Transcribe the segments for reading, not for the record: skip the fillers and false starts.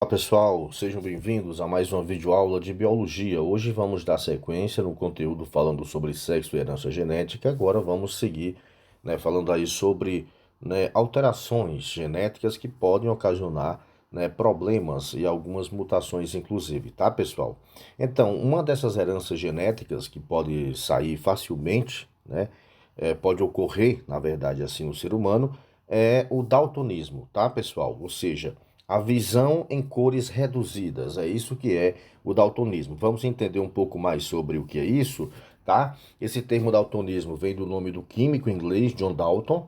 Olá pessoal, sejam bem-vindos a mais uma videoaula de biologia. Hoje vamos dar sequência no conteúdo falando sobre sexo e herança genética. Agora vamos seguir, falando aí sobre, alterações genéticas que podem ocasionar, problemas e algumas mutações inclusive, tá pessoal? Então, uma dessas heranças genéticas que pode sair facilmente, pode ocorrer, na verdade, assim, no ser humano, é o daltonismo, tá pessoal? Ou seja, a visão em cores reduzidas, é isso que é o daltonismo. Vamos entender um pouco mais sobre o que é isso, tá? Esse termo daltonismo vem do nome do químico inglês John Dalton,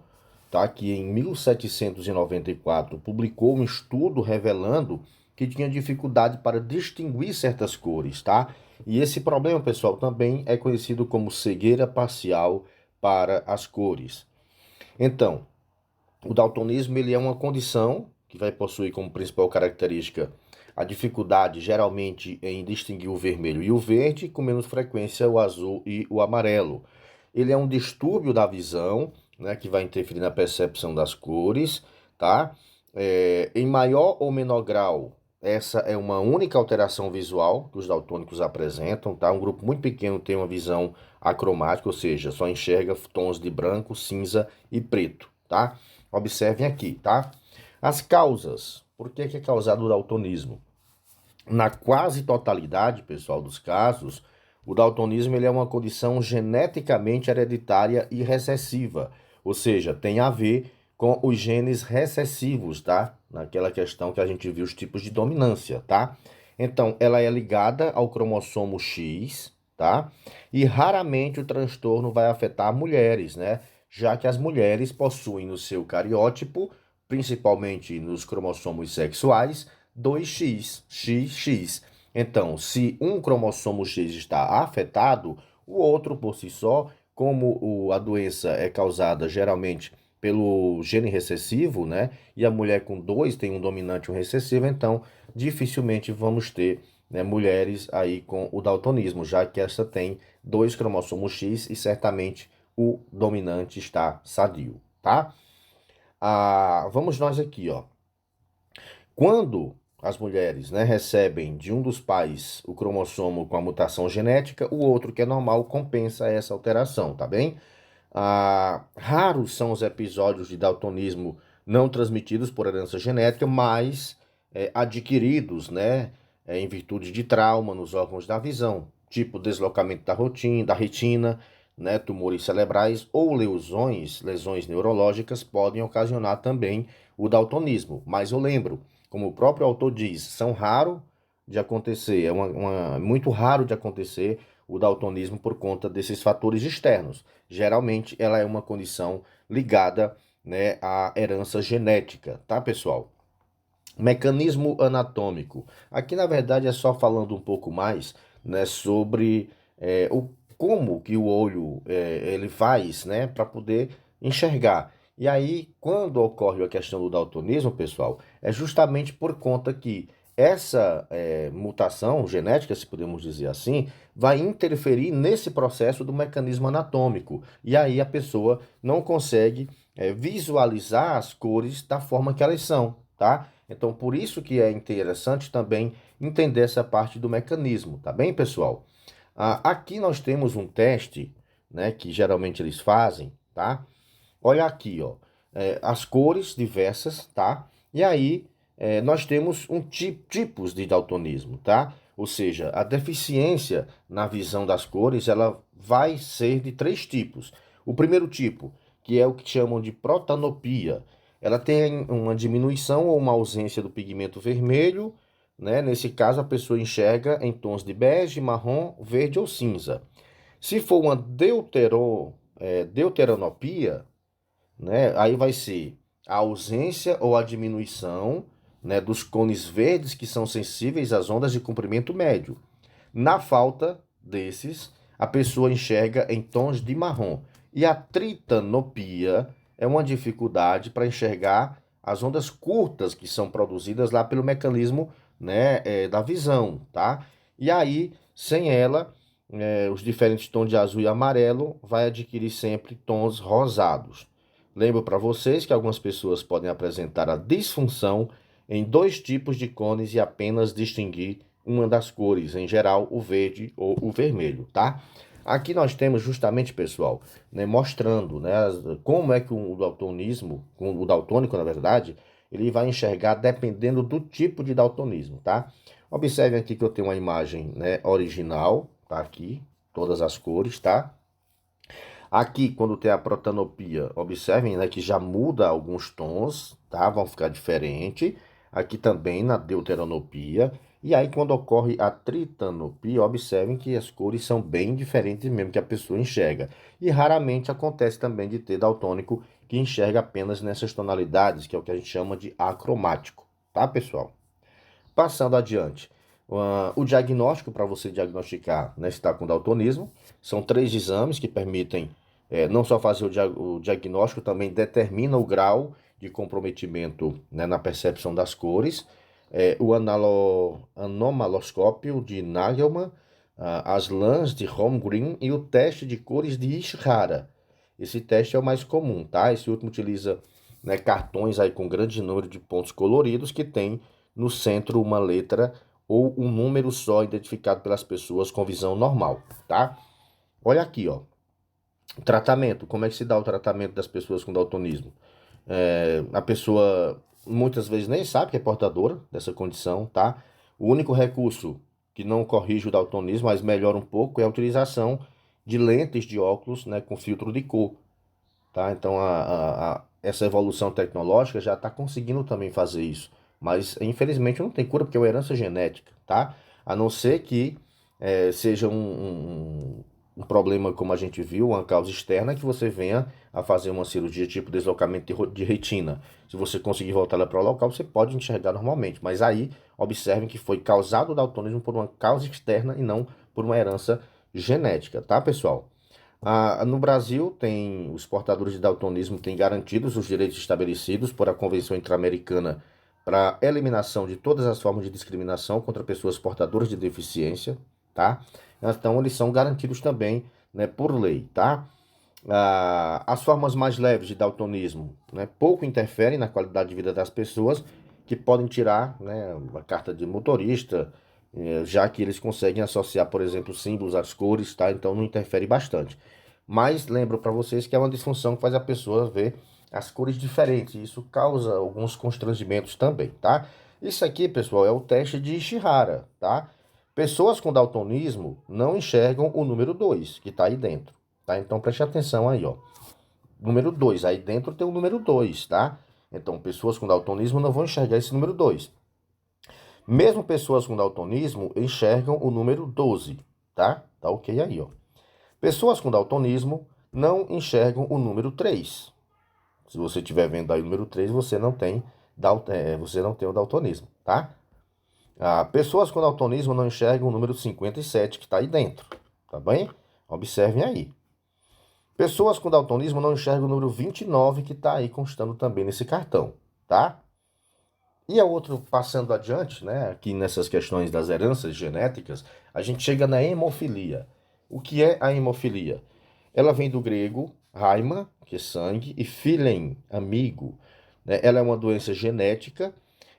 tá? Que em 1794 publicou um estudo revelando que tinha dificuldade para distinguir certas cores, tá? E esse problema, pessoal, também é conhecido como cegueira parcial para as cores. Então, o daltonismo ele é uma condição que vai possuir como principal característica a dificuldade, geralmente, em distinguir o vermelho e o verde, com menos frequência o azul e o amarelo. Ele é um distúrbio da visão, que vai interferir na percepção das cores, tá? Em maior ou menor grau, essa é uma única alteração visual que os daltônicos apresentam, tá? Um grupo muito pequeno tem uma visão acromática, ou seja, só enxerga tons de branco, cinza e preto, tá? Observem aqui, tá? As causas. Por que é causado o daltonismo? Na quase totalidade, pessoal, dos casos, o daltonismo ele é uma condição geneticamente hereditária e recessiva, ou seja, tem a ver com os genes recessivos, tá? Naquela questão que a gente viu os tipos de dominância, tá? Então, ela é ligada ao cromossomo X, tá? E raramente o transtorno vai afetar mulheres, né? Já que as mulheres possuem no seu cariótipo, principalmente nos cromossomos sexuais, 2x, XX. Então, se um cromossomo X está afetado, o outro por si só, como a doença é causada geralmente pelo gene recessivo, né? E a mulher com dois tem um dominante e um recessivo, então dificilmente vamos ter, mulheres aí com o daltonismo, já que essa tem dois cromossomos X e certamente o dominante está sadio, tá? Vamos nós aqui, ó. Quando as mulheres, recebem de um dos pais o cromossomo com a mutação genética, o outro, que é normal, compensa essa alteração, tá bem? Raros são os episódios de daltonismo não transmitidos por herança genética, mas adquiridos, em virtude de trauma nos órgãos da visão, tipo deslocamento da retina, tumores cerebrais ou lesões neurológicas podem ocasionar também o daltonismo. Mas eu lembro, como o próprio autor diz, são raros de acontecer, é muito raro de acontecer o daltonismo por conta desses fatores externos. Geralmente ela é uma condição ligada, à herança genética, tá, pessoal? Mecanismo anatômico. Aqui, na verdade, é só falando um pouco mais, sobre como que o olho ele faz, para poder enxergar. E aí, quando ocorre a questão do daltonismo, pessoal, é justamente por conta que essa mutação genética, se podemos dizer assim, vai interferir nesse processo do mecanismo anatômico. E aí a pessoa não consegue visualizar as cores da forma que elas são, tá? Então, por isso que é interessante também entender essa parte do mecanismo, tá bem, pessoal? Aqui nós temos um teste, que geralmente eles fazem, tá? Olha aqui, ó, as cores diversas, tá? E aí nós temos tipos de daltonismo, tá? Ou seja, a deficiência na visão das cores, ela vai ser de três tipos. O primeiro tipo, que é o que chamam de protanopia, ela tem uma diminuição ou uma ausência do pigmento vermelho, né? Nesse caso, a pessoa enxerga em tons de bege, marrom, verde ou cinza. Se for uma deuteranopia, aí vai ser a ausência ou a diminuição, dos cones verdes que são sensíveis às ondas de comprimento médio. Na falta desses, a pessoa enxerga em tons de marrom. E a tritanopia é uma dificuldade para enxergar as ondas curtas que são produzidas lá pelo mecanismo, da visão, tá? E aí, sem ela, os diferentes tons de azul e amarelo vai adquirir sempre tons rosados. Lembro para vocês que algumas pessoas podem apresentar a disfunção em dois tipos de cones e apenas distinguir uma das cores, em geral o verde ou o vermelho, tá? Aqui nós temos justamente, pessoal, né, mostrando, né, como é que o daltonismo, o daltônico, na verdade, ele vai enxergar dependendo do tipo de daltonismo, tá? Observem aqui que eu tenho uma imagem, né, original, tá aqui, todas as cores, tá? Aqui, quando tem a protanopia, observem, né, que já muda alguns tons, tá? Vão ficar diferentes. Aqui também na deuteranopia. E aí, quando ocorre a tritanopia, observem que as cores são bem diferentes mesmo que a pessoa enxerga. E raramente acontece também de ter daltônico que enxerga apenas nessas tonalidades, que é o que a gente chama de acromático, tá, pessoal? Passando adiante, o diagnóstico para você diagnosticar, né, se está com daltonismo, são 3 exames que permitem não só fazer o diagnóstico, também determina o grau de comprometimento, né, na percepção das cores, o anomaloscópio de Nagelmann, as lãs de Holmgren e o teste de cores de Ishihara. Esse teste é o mais comum, tá? Esse último utiliza, né, cartões aí com grande número de pontos coloridos que tem no centro uma letra ou um número só identificado pelas pessoas com visão normal, tá? Olha aqui, ó. Tratamento. Como é que se dá o tratamento das pessoas com daltonismo? A pessoa muitas vezes nem sabe que é portadora dessa condição, tá? O único recurso que não corrige o daltonismo, mas melhora um pouco, é a utilização de lentes de óculos, né, com filtro de cor, tá? Então, essa evolução tecnológica já está conseguindo também fazer isso. Mas, infelizmente, não tem cura porque é uma herança genética, tá? A não ser que seja um problema, como a gente viu, uma causa externa, que você venha a fazer uma cirurgia tipo deslocamento de retina. Se você conseguir voltar ela para o local, você pode enxergar normalmente. Mas aí, observem que foi causado o daltonismo por uma causa externa e não por uma herança genética, tá, pessoal? No Brasil, os portadores de daltonismo têm garantidos os direitos estabelecidos por a Convenção Interamericana para a eliminação de todas as formas de discriminação contra pessoas portadoras de deficiência, tá? Então, eles são garantidos também, né, por lei, tá? As formas mais leves de daltonismo, né, pouco interferem na qualidade de vida das pessoas, que podem tirar, né, a carta de motorista, já que eles conseguem associar, por exemplo, símbolos às cores, tá? Então não interfere bastante. Mas lembro para vocês que é uma disfunção que faz a pessoa ver as cores diferentes. E isso causa alguns constrangimentos também, tá? Isso aqui, pessoal, é o teste de Ishihara, tá? Pessoas com daltonismo não enxergam o número 2 que está aí dentro, tá? Então preste atenção aí, ó. Número 2, aí dentro tem o número 2, tá? Então, pessoas com daltonismo não vão enxergar esse número 2. Mesmo pessoas com daltonismo enxergam o número 12, tá? Tá ok aí, ó. Pessoas com daltonismo não enxergam o número 3. Se você estiver vendo aí o número 3, você não tem o daltonismo, tá? Pessoas com daltonismo não enxergam o número 57 que está aí dentro, tá bem? Observem aí. Pessoas com daltonismo não enxergam o número 29 que está aí constando também nesse cartão, tá? E a outro, passando adiante, né, aqui nessas questões das heranças genéticas, a gente chega na hemofilia. O que é a hemofilia? Ela vem do grego haima, que é sangue, e philein, amigo, né? Ela é uma doença genética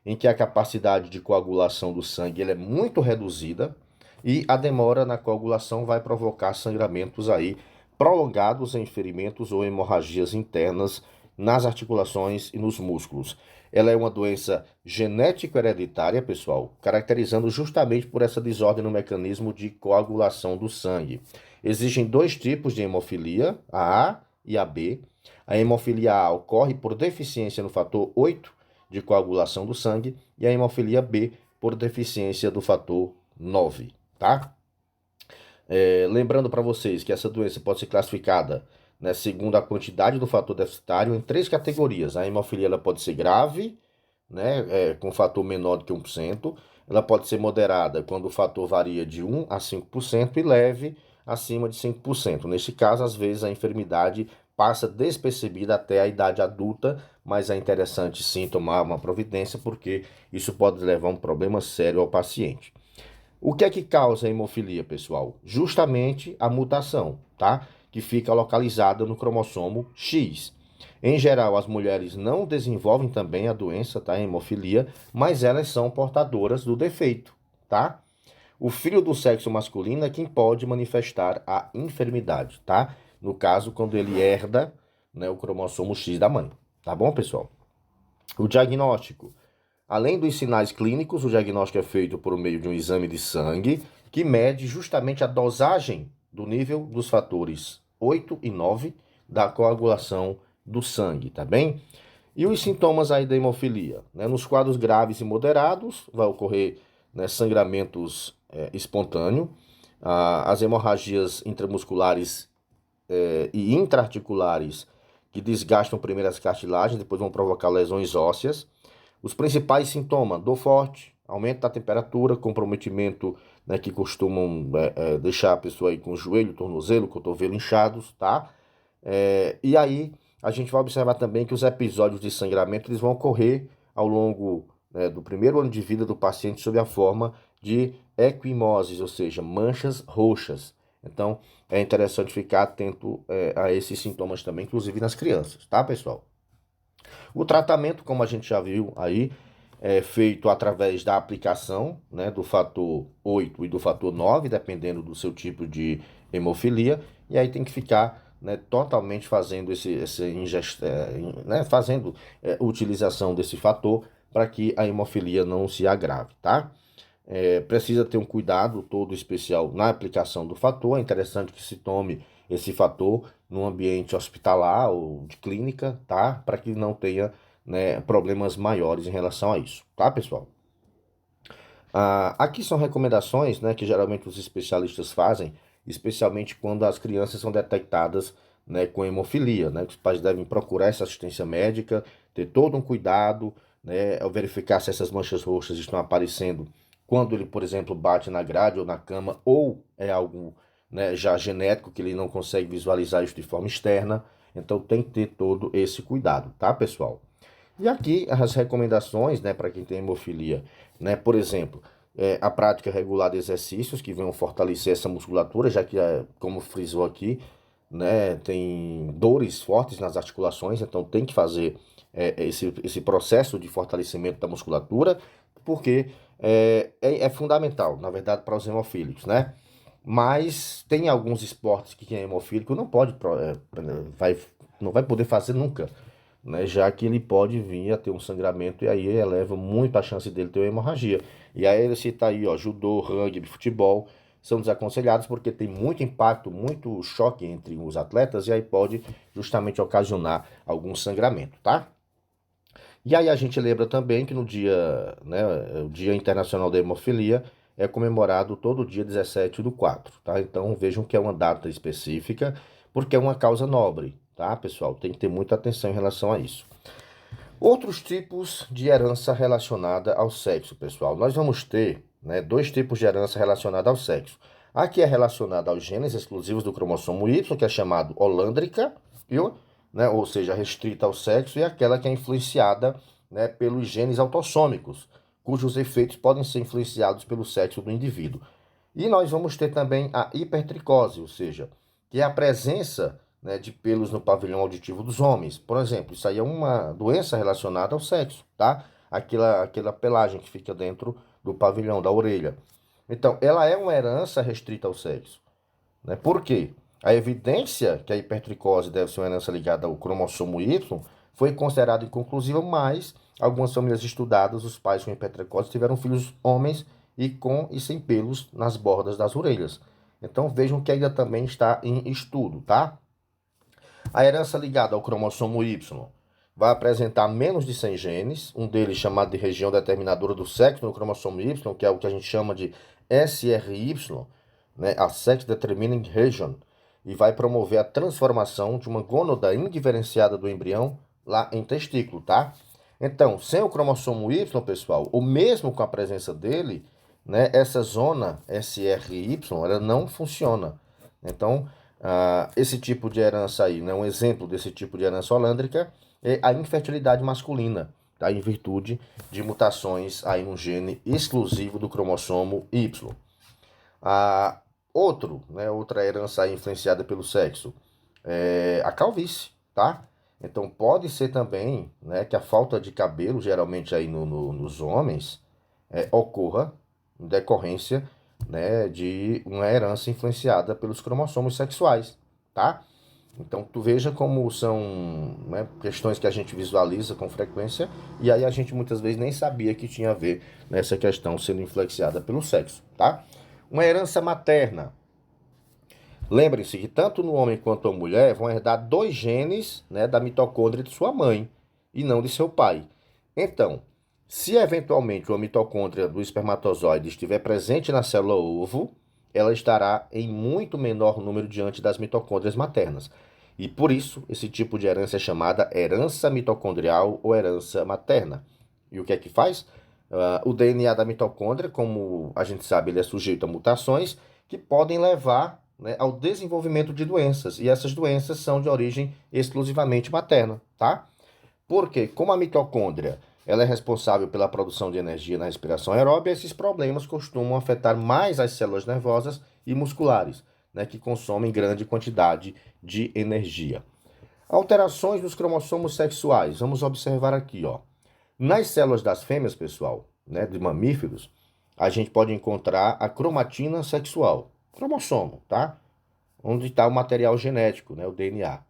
em que a capacidade de coagulação do sangue ela é muito reduzida e a demora na coagulação vai provocar sangramentos aí prolongados em ferimentos ou hemorragias internas nas articulações e nos músculos. Ela é uma doença genético-hereditária, pessoal, caracterizando justamente por essa desordem no mecanismo de coagulação do sangue. Existem dois tipos de hemofilia, a A e a B. A hemofilia A ocorre por deficiência no fator 8 de coagulação do sangue e a hemofilia B por deficiência do fator 9, tá? Lembrando para vocês que essa doença pode ser classificada, né, segundo a quantidade do fator deficitário em 3 categorias. A hemofilia ela pode ser grave, né, com fator menor do que 1%. Ela pode ser moderada quando o fator varia de 1 a 5% e leve acima de 5%. Neste caso, às vezes a enfermidade passa despercebida até a idade adulta, mas é interessante sim tomar uma providência porque isso pode levar a um problema sério ao paciente. O que é que causa a hemofilia, pessoal? Justamente a mutação, tá? Que fica localizada no cromossomo X. Em geral, as mulheres não desenvolvem também a doença, tá? A hemofilia, mas elas são portadoras do defeito, tá? O filho do sexo masculino é quem pode manifestar a enfermidade, tá? No caso, quando ele herda, né, o cromossomo X da mãe. Tá bom, pessoal? O diagnóstico. Além dos sinais clínicos, o diagnóstico é feito por meio de um exame de sangue que mede justamente a dosagem do nível dos fatores 8 e 9 da coagulação do sangue, tá bem? E os sintomas aí da hemofilia, né? Nos quadros graves e moderados, vai ocorrer, né, sangramentos espontâneo, as hemorragias intramusculares e intraarticulares que desgastam primeiro as cartilagens, depois vão provocar lesões ósseas. Os principais sintomas, dor forte, aumento da temperatura, comprometimento, né, que costumam deixar a pessoa aí com o joelho, tornozelo, cotovelo inchados, tá? E aí a gente vai observar também que os episódios de sangramento eles vão ocorrer ao longo, né, do primeiro ano de vida do paciente sob a forma de equimoses, ou seja, manchas roxas. Então é interessante ficar atento a esses sintomas também, inclusive nas crianças, tá, pessoal? O tratamento, como a gente já viu aí, é feito através da aplicação, né, do fator 8 e do fator 9, dependendo do seu tipo de hemofilia, e aí tem que ficar, né, totalmente fazendo fazendo utilização desse fator para que a hemofilia não se agrave, tá? Precisa ter um cuidado todo especial na aplicação do fator. É interessante que se tome esse fator no ambiente hospitalar ou de clínica, tá? Para que não tenha, né, problemas maiores em relação a isso, tá, pessoal? Aqui são recomendações, né, que geralmente os especialistas fazem, especialmente quando as crianças são detectadas, né, com hemofilia, né, que os pais devem procurar essa assistência médica, ter todo um cuidado, né, ao verificar se essas manchas roxas estão aparecendo quando ele, por exemplo, bate na grade ou na cama, ou é algo, né, já genético que ele não consegue visualizar isso de forma externa. Então tem que ter todo esse cuidado, tá, pessoal? E aqui as recomendações, né, para quem tem hemofilia, né, por exemplo, a prática regular de exercícios que venham fortalecer essa musculatura, já que, como frisou aqui, né, tem dores fortes nas articulações, então tem que fazer esse processo de fortalecimento da musculatura, porque é fundamental, na verdade, para os hemofílicos, né? Mas tem alguns esportes que quem é hemofílico não pode, não vai poder fazer nunca, né? Já que ele pode vir a ter um sangramento e aí eleva muito a chance dele ter uma hemorragia. E aí ele cita aí, ó, judô, rugby, futebol, são desaconselhados porque tem muito impacto, muito choque entre os atletas e aí pode justamente ocasionar algum sangramento, tá? E aí a gente lembra também que no dia, né, o Dia Internacional da Hemofilia é comemorado todo dia 17/4, tá? Então vejam que é uma data específica, porque é uma causa nobre, tá, pessoal? Tem que ter muita atenção em relação a isso. Outros tipos de herança relacionada ao sexo, pessoal. Nós vamos ter, né, dois tipos de herança relacionada ao sexo. A que é relacionada aos genes exclusivos do cromossomo Y, que é chamado holândrica, viu? Né, ou seja, restrita ao sexo, e aquela que é influenciada, né, pelos genes autossômicos, cujos efeitos podem ser influenciados pelo sexo do indivíduo. E nós vamos ter também a hipertricose, ou seja, que é a presença, né, de pelos no pavilhão auditivo dos homens. Por exemplo, isso aí é uma doença relacionada ao sexo, tá? Aquela pelagem que fica dentro do pavilhão, da orelha. Então, ela é uma herança restrita ao sexo, né? Por quê? A evidência que a hipertricose deve ser uma herança ligada ao cromossomo Y foi considerada inconclusiva, mas algumas famílias estudadas, os pais com hipertricose tiveram filhos homens e com e sem pelos nas bordas das orelhas. Então vejam que ainda também está em estudo, tá? A herança ligada ao cromossomo Y vai apresentar menos de 100 genes, um deles chamado de região determinadora do sexo no cromossomo Y, que é o que a gente chama de SRY, né, a Sex Determining Region, e vai promover a transformação de uma gônada indiferenciada do embrião lá em testículo, tá? Então, sem o cromossomo Y, pessoal, ou mesmo com a presença dele, né, essa zona SRY, ela não funciona. Então, esse tipo de herança aí, né, um exemplo desse tipo de herança holândrica é a infertilidade masculina, tá, em virtude de mutações aí no gene exclusivo do cromossomo Y. Ah, outra herança aí influenciada pelo sexo é a calvície, tá? Então pode ser também, né, que a falta de cabelo, geralmente aí nos homens, ocorra em decorrência, né, de uma herança influenciada pelos cromossomos sexuais, tá? Então tu veja como são, né, questões que a gente visualiza com frequência e aí a gente muitas vezes nem sabia que tinha a ver nessa questão sendo influenciada pelo sexo, tá? Uma herança materna. Lembrem-se que tanto no homem quanto na mulher vão herdar dois genes, né, da mitocôndria de sua mãe e não de seu pai. Então, se eventualmente uma mitocôndria do espermatozoide estiver presente na célula ovo, ela estará em muito menor número diante das mitocôndrias maternas. E por isso, esse tipo de herança é chamada herança mitocondrial ou herança materna. E o que é que faz? O DNA da mitocôndria, como a gente sabe, ele é sujeito a mutações que podem levar, né, ao desenvolvimento de doenças. E essas doenças são de origem exclusivamente materna, tá? Porque, como a mitocôndria ela é responsável pela produção de energia na respiração aeróbica, esses problemas costumam afetar mais as células nervosas e musculares, né, que consomem grande quantidade de energia. Alterações nos cromossomos sexuais. Vamos observar aqui, ó. Nas células das fêmeas, pessoal, né, de mamíferos, a gente pode encontrar a cromatina sexual, cromossomo, tá? Onde está o material genético, né, o DNA.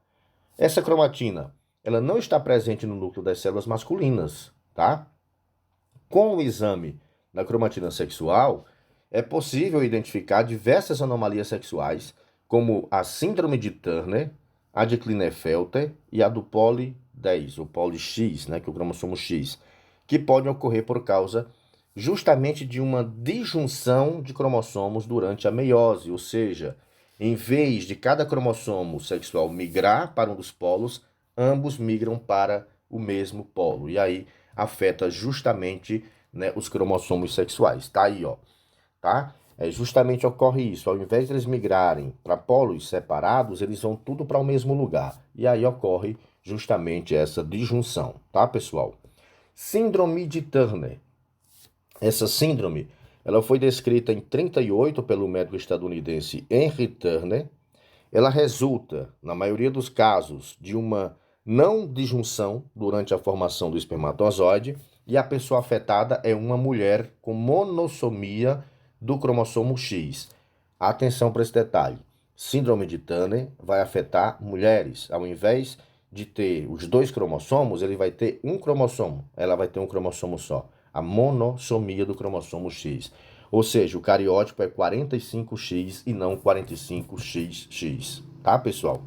Essa cromatina, ela não está presente no núcleo das células masculinas, tá? Com o exame da cromatina sexual, é possível identificar diversas anomalias sexuais, como a síndrome de Turner, a de Klinefelter e a do Poli 10, o Poli X, né, que é o cromossomo X, que podem ocorrer por causa justamente de uma disjunção de cromossomos durante a meiose, ou seja, em vez de cada cromossomo sexual migrar para um dos polos, ambos migram para o mesmo polo. E aí afeta justamente, né, os cromossomos sexuais. Tá aí, ó, tá? Justamente ocorre isso. Ao invés de eles migrarem para polos separados, eles vão tudo para o mesmo lugar. E aí ocorre justamente essa disjunção, tá, pessoal? Síndrome de Turner. Essa síndrome, ela foi descrita em 38 pelo médico estadunidense Henry Turner. Ela resulta, na maioria dos casos, de uma não disjunção durante a formação do espermatozoide e a pessoa afetada é uma mulher com monossomia do cromossomo X. Atenção para esse detalhe. Síndrome de Turner vai afetar mulheres. Ao invés de ter os dois cromossomos, ele vai ter um cromossomo. Ela vai ter um cromossomo só. A monossomia do cromossomo X. Ou seja, o cariótipo é 45X e não 45XX, tá, pessoal?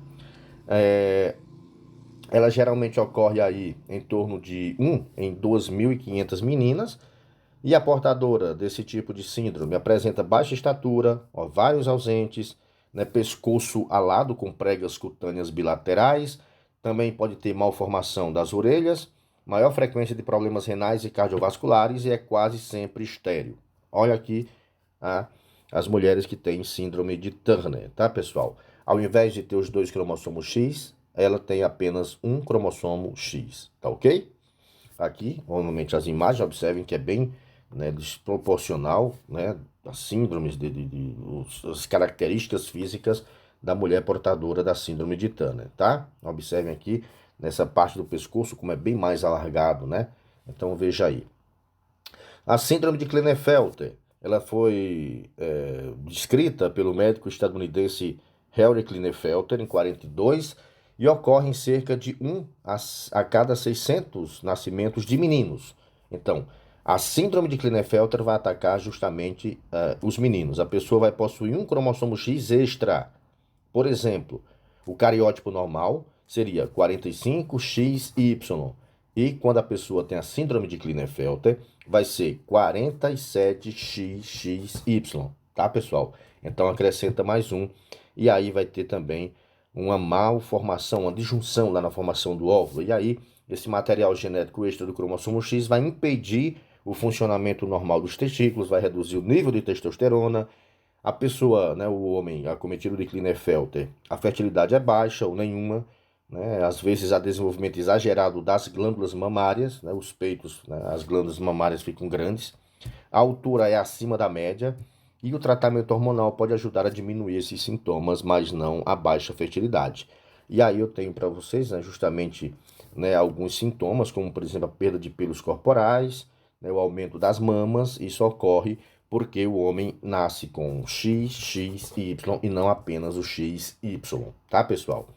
Ela geralmente ocorre aí em torno de 1 em 2.500 meninas, e a portadora desse tipo de síndrome apresenta baixa estatura, ovários ausentes, né, pescoço alado com pregas cutâneas bilaterais, também pode ter malformação das orelhas, maior frequência de problemas renais e cardiovasculares e é quase sempre estéril. Olha aqui, ah, as mulheres que têm síndrome de Turner, tá, pessoal? Ao invés de ter os dois cromossomos X, ela tem apenas um cromossomo X, tá ok? Aqui, normalmente as imagens, observem que é bem, né, desproporcional, né, as síndromes, as características físicas da mulher portadora da síndrome de Turner, tá? Observem aqui nessa parte do pescoço como é bem mais alargado, né? Então veja aí. A síndrome de Klinefelter, ela foi descrita pelo médico estadunidense Henry Klinefelter em 42 e ocorre em cerca de 1 a cada 600 nascimentos de meninos. Então, a síndrome de Klinefelter vai atacar justamente os meninos. A pessoa vai possuir um cromossomo X extra. Por exemplo, o cariótipo normal seria 45XY. E quando a pessoa tem a síndrome de Klinefelter, vai ser 47XXY, tá, pessoal? Então acrescenta mais um e aí vai ter também uma malformação, uma disjunção lá na formação do óvulo. E aí esse material genético extra do cromossomo X vai impedir o funcionamento normal dos testículos, vai reduzir o nível de testosterona. A pessoa, né, o homem acometido de Klinefelter, a fertilidade é baixa ou nenhuma, né? Às vezes há desenvolvimento exagerado das glândulas mamárias, né? Os peitos, né? As glândulas mamárias ficam grandes, a altura é acima da média e o tratamento hormonal pode ajudar a diminuir esses sintomas, mas não a baixa fertilidade. E aí eu tenho para vocês, né, justamente, né, alguns sintomas, como por exemplo a perda de pelos corporais, né, o aumento das mamas. Isso ocorre porque o homem nasce com X, X e Y e não apenas o X, Y, tá, pessoal?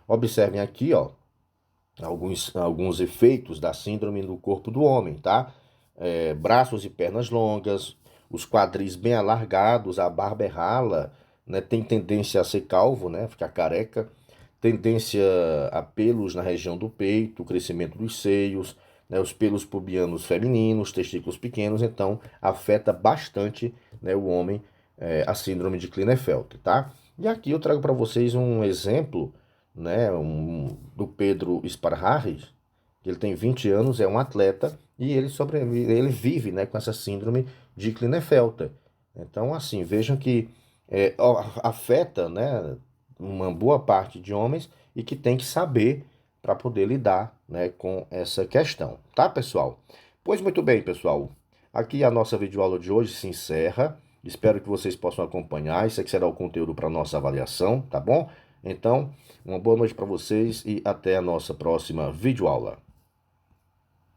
Observem aqui, ó, alguns efeitos da síndrome no corpo do homem, tá? Braços e pernas longas, os quadris bem alargados, a barba é rala, né? Tem tendência a ser calvo, né? Ficar careca, tendência a pelos na região do peito, crescimento dos seios, né? Os pelos pubianos femininos, testículos pequenos, então afeta bastante, né, o homem, a síndrome de Klinefelter, tá? E aqui eu trago para vocês um exemplo, né, do Pedro Sparhari, que ele tem 20 anos, é um atleta e ele vive, né, com essa síndrome de Klinefelter. Então, assim, vejam que afeta, né, uma boa parte de homens e que tem que saber para poder lidar, né, com essa questão, tá, pessoal? Pois muito bem, pessoal. Aqui a nossa videoaula de hoje se encerra. Espero que vocês possam acompanhar. Isso aqui será o conteúdo para nossa avaliação, tá bom? Então, uma boa noite para vocês e até a nossa próxima videoaula.